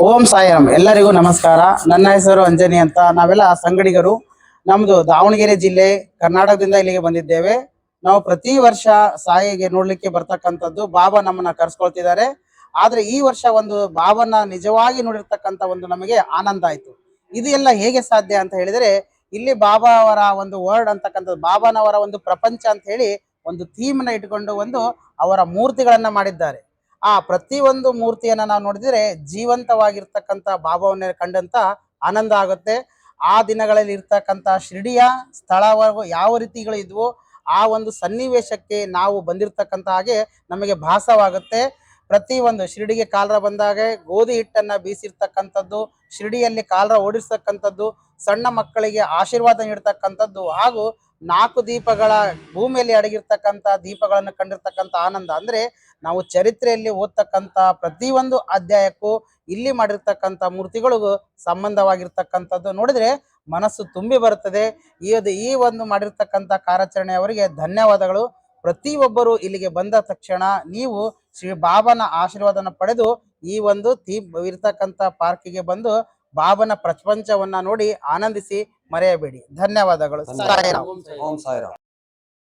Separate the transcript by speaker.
Speaker 1: ಓಂ ಸಾಯಿರಾಮ್. ಎಲ್ಲರಿಗೂ ನಮಸ್ಕಾರ. ನನ್ನ ಹೆಸರು ಅಂಜನಿ ಅಂತ. ನಾವೆಲ್ಲ ಸಂಗಡಿಗರು. ನಮ್ದು ದಾವಣಗೆರೆ ಜಿಲ್ಲೆ, ಕರ್ನಾಟಕದಿಂದ ಇಲ್ಲಿಗೆ ಬಂದಿದ್ದೇವೆ. ನಾವು ಪ್ರತಿ ವರ್ಷ ಸಾಯಿಗೆ ನೋಡ್ಲಿಕ್ಕೆ ಬರ್ತಕ್ಕಂಥದ್ದು. ಬಾಬಾ ನಮ್ಮನ್ನ ಕರ್ಸ್ಕೊಳ್ತಿದ್ದಾರೆ. ಆದ್ರೆ ಈ ವರ್ಷ ಒಂದು ಬಾಬಾನ ನಿಜವಾಗಿ ನೋಡಿರ್ತಕ್ಕಂಥ ಒಂದು ನಮಗೆ ಆನಂದ ಆಯ್ತು. ಇದು ಎಲ್ಲ ಹೇಗೆ ಸಾಧ್ಯ ಅಂತ ಹೇಳಿದ್ರೆ, ಇಲ್ಲಿ ಬಾಬಾ ಅವರ ಒಂದು ವರ್ಡ್ ಅಂತಕ್ಕಂಥದ್ದು, ಬಾಬಾನವರ ಒಂದು ಪ್ರಪಂಚ ಅಂತ ಹೇಳಿ ಒಂದು ಥೀಮ್ ನ ಇಟ್ಕೊಂಡು ಒಂದು ಅವರ ಮೂರ್ತಿಗಳನ್ನ ಮಾಡಿದ್ದಾರೆ. ಆ ಪ್ರತಿಯೊಂದು ಮೂರ್ತಿಯನ್ನ ನಾವು ನೋಡಿದ್ರೆ ಜೀವಂತವಾಗಿರ್ತಕ್ಕಂಥ ಬಾಬಾವನ್ನೇ ಕಂಡಂತ ಆನಂದ ಆಗುತ್ತೆ. ಆ ದಿನಗಳಲ್ಲಿ ಇರ್ತಕ್ಕಂಥ ಶಿರ್ಡಿಯ ಸ್ಥಳವರೆಗೂ ಯಾವ ರೀತಿಗಳು ಇದ್ವೋ ಆ ಒಂದು ಸನ್ನಿವೇಶಕ್ಕೆ ನಾವು ಬಂದಿರತಕ್ಕಂಥ ಹಾಗೆ ನಮಗೆ ಭಾಸವಾಗುತ್ತೆ. ಪ್ರತಿಯೊಂದು ಶಿರ್ಡಿಗೆ ಕಾಲರ ಬಂದಾಗ ಗೋಧಿ ಹಿಟ್ಟನ್ನ ಬೀಸಿರ್ತಕ್ಕಂಥದ್ದು, ಶಿರ್ಡಿಯಲ್ಲಿ ಕಾಲರ ಓಡಿಸ್ತಕ್ಕಂಥದ್ದು, ಸಣ್ಣ ಮಕ್ಕಳಿಗೆ ಆಶೀರ್ವಾದ ನೀಡ್ತಕ್ಕಂಥದ್ದು, ಹಾಗೂ 4 ದೀಪಗಳ ಭೂಮಿಯಲ್ಲಿ ಅಡಗಿರ್ತಕ್ಕಂಥ ದೀಪಗಳನ್ನು ಕಂಡಿರ್ತಕ್ಕಂಥ ಆನಂದ. ಅಂದ್ರೆ ನಾವು ಚರಿತ್ರೆಯಲ್ಲಿ ಓದ್ತಕ್ಕಂಥ ಪ್ರತಿಯೊಂದು ಅಧ್ಯಾಯಕ್ಕೂ ಇಲ್ಲಿ ಮಾಡಿರ್ತಕ್ಕಂಥ ಮೂರ್ತಿಗಳಿಗೂ ಸಂಬಂಧವಾಗಿರ್ತಕ್ಕಂಥದ್ದು ನೋಡಿದ್ರೆ ಮನಸ್ಸು ತುಂಬಿ ಬರುತ್ತದೆ. ಈ ಒಂದು ಮಾಡಿರ್ತಕ್ಕಂಥ ಕಾರ್ಯಾಚರಣೆಯವರಿಗೆ ಧನ್ಯವಾದಗಳು. ಪ್ರತಿಯೊಬ್ಬರು ಇಲ್ಲಿಗೆ ಬಂದ ತಕ್ಷಣ ನೀವು ಶ್ರೀ ಬಾಬಾನ ಆಶೀರ್ವಾದನ ಪಡೆದು ಈ ಒಂದು ಇರ್ತಕ್ಕಂಥ ಪಾರ್ಕಿಗೆ ಬಂದು ಬಾಬನ ಪ್ರಪಂಚವನ್ನ ನೋಡಿ ಆನಂದಿಸಿ ಮರೆಯಬೇಡಿ. ಧನ್ಯವಾದಗಳು.
Speaker 2: ಓಂ ಸಾಯಿರಾಮ್.